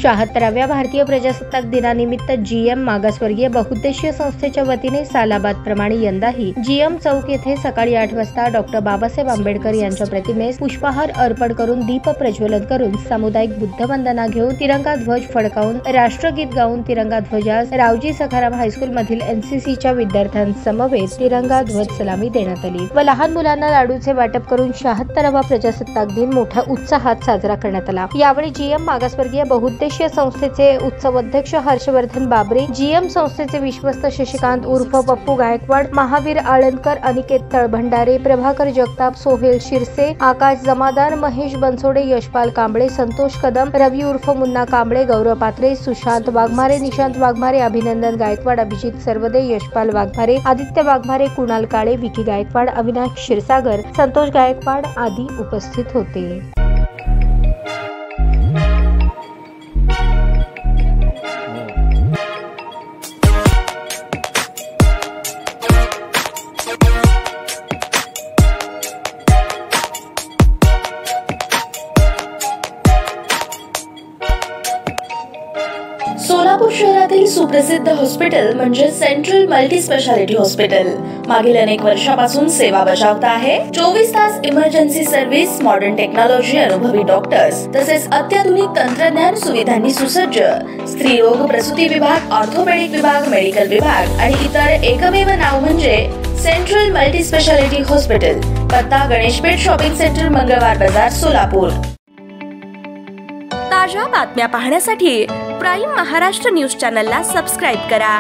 76व्या भारतीय प्रजासत्ताक दिनानिमित्त जीएम मागासवर्गीय बहुउद्देशीय संस्थेच्या वतीने सालाबाद प्रमाणे यंदाही जीएम चौक येथे सकाळी 8 वाजता डॉ. बाबासाहेब आंबेडकर यांच्या प्रतिमेस पुष्पहार अर्पण करून दीप प्रज्वलन करून सामुदायिक बुद्धवंदना घेऊन तिरंगा ध्वज फडकावून राष्ट्रगीत गाऊन तिरंगा ध्वजास रावजी सखाराम हायस्कूल मधील एनसीसीच्या विद्यार्थ्यांसमवेत तिरंगा ध्वज सलामी देण्यात आली व लहान मुलांना लाडूचे वाटप करून 76वा प्रजासत्ताक दिन मोठ्या उत्साहात साजरा करण्यात आला। यावेळी जीएम मागासवर्गीय बहुउद्देशीय संस्थेचे उत्सव अध्यक्ष हर्षवर्धन बाबरे, जीएम संस्थेचे विश्वस्त शशिकांत उर्फ पप्पू गायकवाड, महावीर आळंदकर, अनिकेत तळभंडारे, प्रभाकर जगताप, सोहेल शिरसे, आकाश जमादार, महेश बनसोडे, यशपाल कांबळे, संतोष कदम, रवी उर्फ मुन्ना कांबळे, गौरव पात्रे, सुशांत वाघमारे, निशांत वाघमारे, अभिनंदन गायकवाड, अभिजित सर्वदे, यशपाल वाघमारे, आदित्य वाघमारे, कुणाल काळे, विकी गायकवाड, अविनाश क्षीरसागर, संतोष गायकवाड आदी उपस्थित होते। सोलापूर शहरातील सुप्रसिद्ध हॉस्पिटल म्हणजे सेंट्रल मल्टी स्पेशालिटी हॉस्पिटल मागील अनेक वर्षापासून सेवा बजावत आहे। 24 तास इमर्जन्सी सर्व्हिस, मॉडर्न टेक्नॉलॉजी, अनुभवी डॉक्टर्स तसेच अत्याधुनिक तंत्रज्ञान सुविधांनी सुसज्ज स्त्रीरोग प्रसूती विभाग, ऑर्थोपेडिक विभाग, मेडिकल विभाग आणि इतर एकमेव नाव म्हणजे सेंट्रल मल्टी स्पेशालिटी हॉस्पिटल। पत्ता गणेशपेठ शॉपिंग सेंटर, मंगळवार बाजार, सोलापूर। ताज्या बातम्या पाहण्यासाठी प्राईम महाराष्ट्र न्यूज चॅनलला सबस्क्राईब करा।